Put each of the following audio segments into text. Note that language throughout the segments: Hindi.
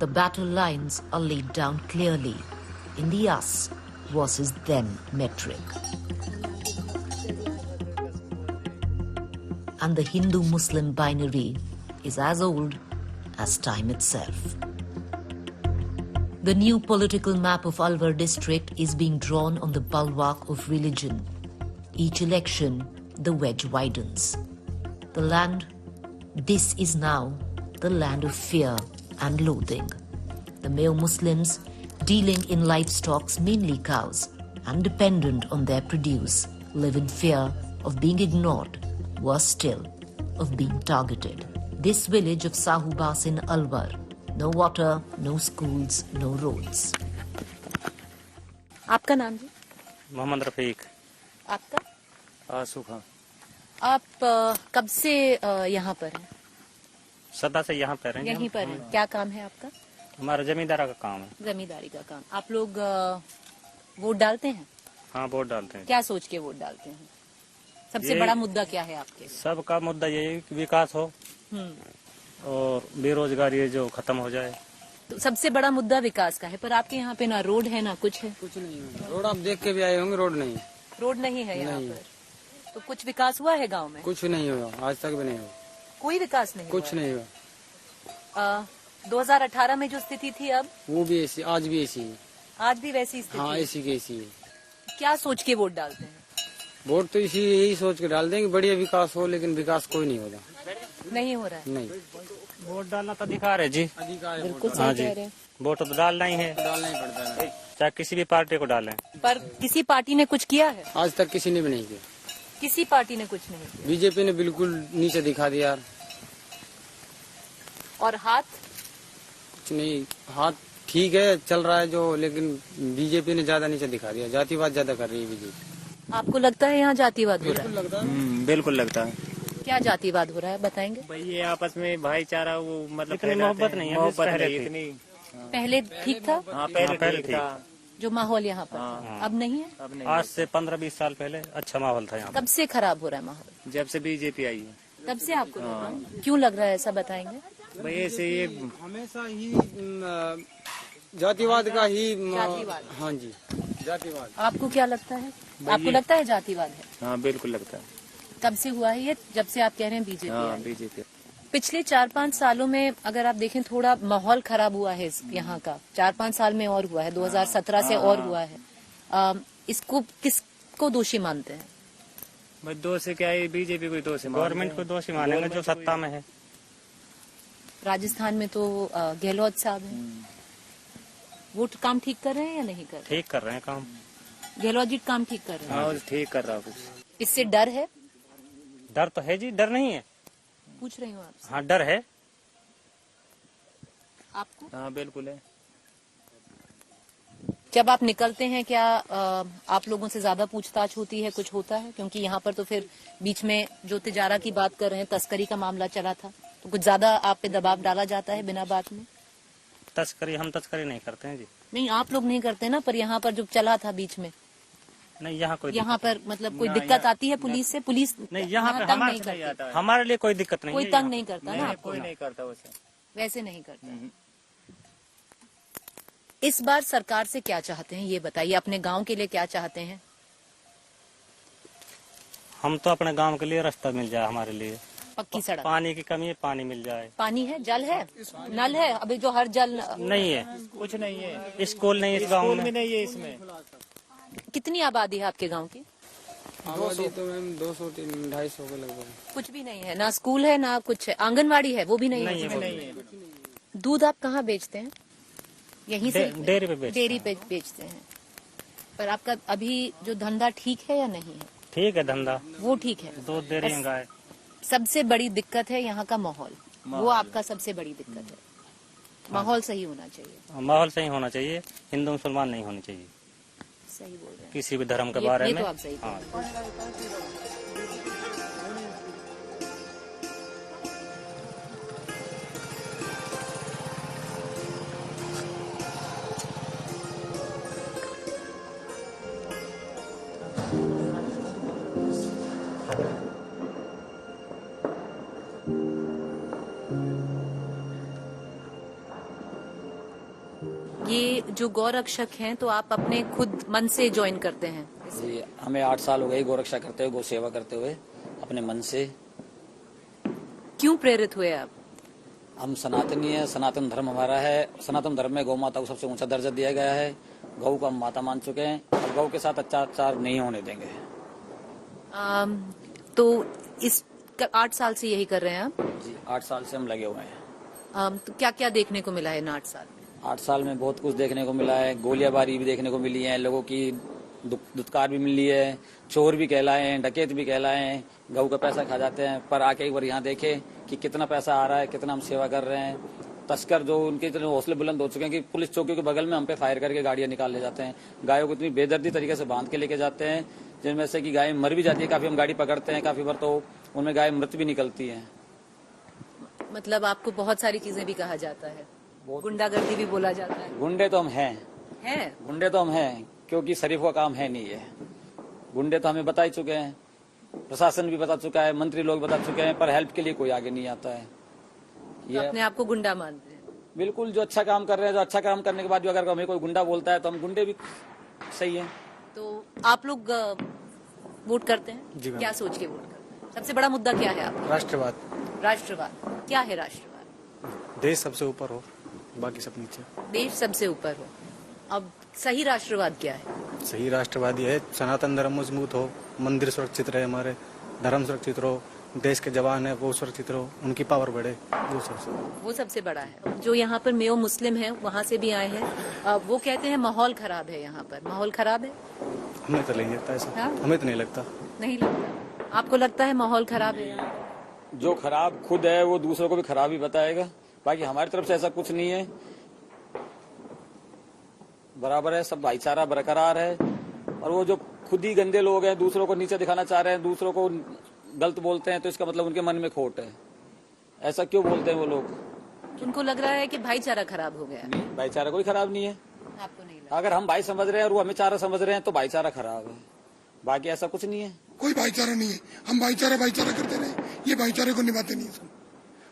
the battle lines are laid down clearly in the us versus them metric. And the Hindu-Muslim binary is as old as time itself. The new political map of Alwar district is being drawn on the bulwark of religion. Each election, the wedge widens. The land, this is now the land of fear and loathing. The male Muslims, dealing in livestock, mainly cows, and dependent on their produce, live in fear of being ignored, worse still, of being targeted. This village of Sahubas in Alwar, no water, no schools, no roads. आपका नाम जी? मोहम्मद रफीक। आपका? आसू खां। आप कब से यहाँ पर हैं? सदा से यहाँ पर हैं। यहीं पर हैं। क्या काम है आपका? हमारा जमींदारा का काम है। जमींदारी का काम। आप लोग वोट डालते हैं? हाँ, वोट डालते हैं। क्या सोच के वोट डालते हैं? सबसे बड़ा मुद्दा क्या है आपके? सबका मुद्दा यही कि विकास हो और बेरोजगारी जो खत्म हो जाए। तो सबसे बड़ा मुद्दा विकास का है, पर आपके यहाँ पे ना रोड है ना कुछ है। कुछ नहीं है। रोड आप देख के भी आए होंगे, रोड नहीं। रोड नहीं है यहाँ पर। तो कुछ विकास हुआ है गांव में? कुछ नहीं हुआ, आज तक भी नहीं हुआ। कोई विकास नहीं? कुछ नहीं हुआ। 2018 में जो स्थिति थी अब वो भी ऐसी, आज भी ऐसी है। आज भी वैसी स्थिति? हाँ, ऐसी की ऐसी है। क्या सोच के वोट डालते हैं? वोट तो यही सोच के डाल देंगे बढ़िया विकास हो, लेकिन विकास कोई नहीं होगा। नहीं हो रहा है? नहीं। वोट डालना तो अधिकार है जी। बिल्कुल हाँ सही जी, कह रहे हैं। वोट तो डालना ही है। डालना ही पड़ता है, चाहे किसी भी पार्टी को डालें। पर किसी पार्टी ने कुछ किया है? आज तक किसी ने भी नहीं किया। किसी पार्टी ने कुछ नहीं किया। बीजेपी ने बिल्कुल नीचे दिखा दिया यार। और हाथ? कुछ नहीं, हाथ ठीक है, चल रहा है जो, लेकिन बीजेपी ने ज्यादा नीचे दिखा दिया। जातिवाद ज्यादा कर रही है बीजेपी। आपको लगता है यहाँ जातिवाद हो रहा है? लगता है। बिल्कुल लगता है। क्या जातिवाद हो रहा है बताएंगे? भाई ये आपस में भाईचारा वो मतलब इतनी मोहब्बत नहीं है। मोहब्बत इतनी पहले ठीक था? हाँ, पहले ठीक। जो माहौल यहाँ पर अब नहीं है? अब नहीं। आज से 15-20 साल पहले अच्छा माहौल था यहाँ। कब से खराब हो रहा है माहौल? जब से बीजेपी आई है तब से आपको लग रहा है? क्यों लग रहा है ऐसा बताएंगे? भाई ऐसे ये हमेशा ही जातिवाद का ही। जातिवाद? हाँ जी, जातिवाद। आपको क्या लगता है? आपको लगता है जातिवाद है? हाँ, बिल्कुल लगता है। कब से हुआ है ये? जब से आप कह रहे हैं बीजेपी? हाँ, बीजेपी। पिछले 4-5 सालों में अगर आप देखें थोड़ा माहौल खराब हुआ है यहाँ का। 4-5 साल में और हुआ है, 2017 से और हुआ है। इसको किसको दोषी मानते हैं? भाई दोषी क्या है? बीजेपी को दोषी, गवर्नमेंट को दोषी मानेंगे जो सत्ता में है। राजस्थान में तो गहलोत साहब हैं। वो काम ठीक कर रहे हैं या नहीं कर रहे? ठीक कर रहे हैं काम। गहलोत जी काम ठीक कर रहे हैं? हाँ, ठीक कर रहा हूँ। इससे डर है? डर तो है जी, डर नहीं है। पूछ रही हूँ आपसे। हाँ, डर है। आपको? हाँ, बिल्कुल है। जब आप निकलते हैं क्या आप लोगों से ज्यादा पूछताछ होती है? कुछ होता है? क्योंकि यहाँ पर तो फिर बीच में जो तिजारा की बात कर रहे हैं, तस्करी का मामला चला था, तो कुछ ज्यादा आप पे दबाव डाला जाता है बिना बात में? हम तस्करी नहीं करते हैं जी। नहीं, आप लोग नहीं करते ना, पर यहाँ पर जो चला था बीच में, नहीं यहाँ कोई यहाँ पर मतलब कोई दिक्कत आती है पुलिस से? पुलिस नहीं, यहाँ पे तंग नहीं करती? हमारे लिए कोई दिक्कत नहीं। कोई तंग नहीं करता ना आपको? कोई नहीं करता वैसे नहीं करता। इस बार सरकार से क्या चाहते हैं ये बताइए? अपने गांव के लिए क्या चाहते हैं? हम तो अपने गांव के लिए रास्ता मिल जाए, हमारे लिए पक्की सड़क। पानी की कमी है, पानी मिल जाए। पानी है? जल है? नल है? अभी जो हर जल नहीं है, कुछ नहीं है। स्कूल नहीं है इस गाँव में, नहीं है इसमें। कितनी आबादी है आपके गांव की? आबादी तो मैम 200-250 के लगभग। कुछ भी नहीं है, ना स्कूल है ना कुछ है। आंगनवाड़ी है, वो भी नहीं है। दूध आप कहाँ बेचते हैं? यहीं से डेयरी पे बेचते हैं। पर आपका अभी जो धंधा ठीक है या नहीं है? ठीक है धंधा, वो ठीक है। दूध दे रही है गाय। सबसे बड़ी दिक्कत है यहाँ का माहौल, वो आपका सबसे बड़ी दिक्कत है। माहौल सही होना चाहिए। माहौल सही होना चाहिए, हिंदू मुसलमान नहीं होनी चाहिए। सही बोल रहे हैं, किसी भी धर्म के बारे में। तो आप सही बोल रहे हैं। ये जो गौरक्षक हैं तो आप अपने खुद मन से ज्वाइन करते हैं? जी, हमें 8 साल हो गए गौ रक्षा करते हुए, गौ सेवा करते हुए अपने मन से। क्यों प्रेरित हुए आप? हम सनातनी है, सनातन धर्म हमारा है। सनातन धर्म में गौ माता को सबसे ऊंचा दर्जा दिया गया है। गौ को हम माता मान चुके हैं और गौ के साथ अत्याचार नहीं होने देंगे। तो इस 8 साल से यही कर रहे हैं आप? जी, 8 साल से हम लगे हुए हैं। तो क्या क्या देखने को मिला है इन 8 साल में? 8 साल में बहुत कुछ देखने को मिला है। गोलियाबारी भी देखने को मिली है, लोगों की दुत्कार भी मिली है, चोर भी कहलाए हैं, डकैत भी कहलाए हैं, गऊ का पैसा खा जाते हैं। पर आके एक बार यहाँ देखे कि कितना पैसा आ रहा है, कितना हम सेवा कर रहे हैं। तस्कर जो उनके इतने हौसले बुलंद हो चुके हैं कि पुलिस चौकियों के बगल में हम पे फायर करके गाड़ियां निकाल ले जाते हैं। गायों को इतनी बेदर्दी तरीके से बांध के लेके जाते हैं जिनमें से कि गाय मर भी जाती है। काफी हम गाड़ी पकड़ते हैं, काफी बार तो उनमें गाय मृत भी निकलती है। मतलब आपको बहुत सारी चीजें भी कहा जाता है, गुंडागर्दी भी बोला जाता है। गुंडे तो हम हैं, गुंडे तो हम हैं, क्योंकि शरीफ का काम है नहीं है। गुंडे तो हमें बता ही चुके हैं, प्रशासन भी बता चुका है, मंत्री लोग बता चुके हैं, पर हेल्प के लिए कोई आगे नहीं आता है। ये अपने आप को गुंडा मानते हैं? बिल्कुल, जो अच्छा काम कर रहे हैं, जो अच्छा काम करने के बाद भी अगर हमें कोई गुंडा बोलता है तो हम गुंडे भी सही है। तो आप लोग वोट करते हैं? जी, क्या सोच के वोट करते हैं? सबसे बड़ा मुद्दा क्या है आपका? राष्ट्रवाद। राष्ट्रवाद क्या है? राष्ट्रवाद देश सबसे ऊपर हो, बाकी सब नीचे। देश सबसे ऊपर हो। अब सही राष्ट्रवाद क्या है? सही राष्ट्रवाद ये है सनातन धर्म मजबूत हो, मंदिर सुरक्षित रहे, हमारे धर्म सुरक्षित रहो, देश के जवान है वो सुरक्षित रहो, उनकी पावर बढ़े, वो सबसे बड़ा है। जो यहाँ पर मेयो मुस्लिम है, वहाँ से भी आए हैं, वो कहते हैं माहौल खराब है यहाँ पर। माहौल खराब है? हमें तो नहीं लगता ऐसा। हमें तो नहीं लगता। नहीं लगता? आपको लगता है माहौल खराब है यहाँ? जो खराब खुद है वो दूसरों को भी खराब ही बताएगा। बाकी हमारी तरफ से ऐसा कुछ नहीं है, बराबर है, सब भाईचारा बरकरार है। और वो जो खुद ही गंदे लोग हैं, दूसरों को नीचे दिखाना चाह रहे हैं, दूसरों को गलत बोलते हैं, तो इसका मतलब उनके मन में खोट है। ऐसा क्यों बोलते हैं वो लोग? उनको लग रहा है कि भाईचारा खराब हो गया। भाईचारा कोई खराब नहीं है। आपको नहीं लगता? अगर हम भाई समझ रहे हैं और वो हमें चारा समझ रहे हैं तो भाईचारा खराब है, बाकी ऐसा कुछ नहीं है। कोई भाईचारा नहीं है। हम भाईचारा करते रहे, ये भाईचारे को निभाते नहीं है।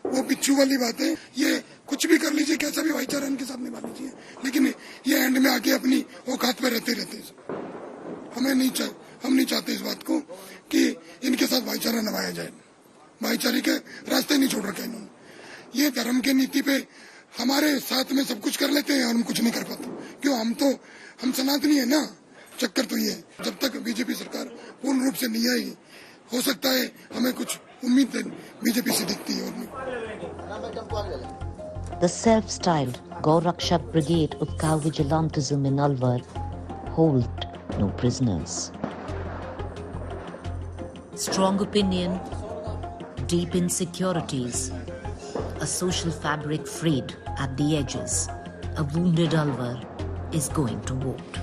वो पिच्छू वाली बात है। ये कुछ भी कर लीजिए, कैसा भी भाईचारा इनके साथ निभा लीजिए, लेकिन ये एंड में आके अपनी औकात पे रहते हम नहीं चाहते इस बात को कि इनके साथ भाईचारा निभाया जाए। भाईचारे के रास्ते नहीं छोड़ रखे इन्होंने। ये धर्म के नीति पे हमारे साथ में सब कुछ कर लेते हैं और हम कुछ नहीं कर पाते। क्यों? हम सनातनी है ना। चक्कर तो ये है, जब तक बीजेपी सरकार पूर्ण रूप से नहीं आई, हो सकता है हमें कुछ उम्मीद बीजेपी से दिखती है। The self-styled Gaurakshak Brigade of Cow Vigilantism in Alwar hold no prisoners. Strong opinion, deep insecurities, a social fabric frayed at the edges. A wounded Alwar is going to vote.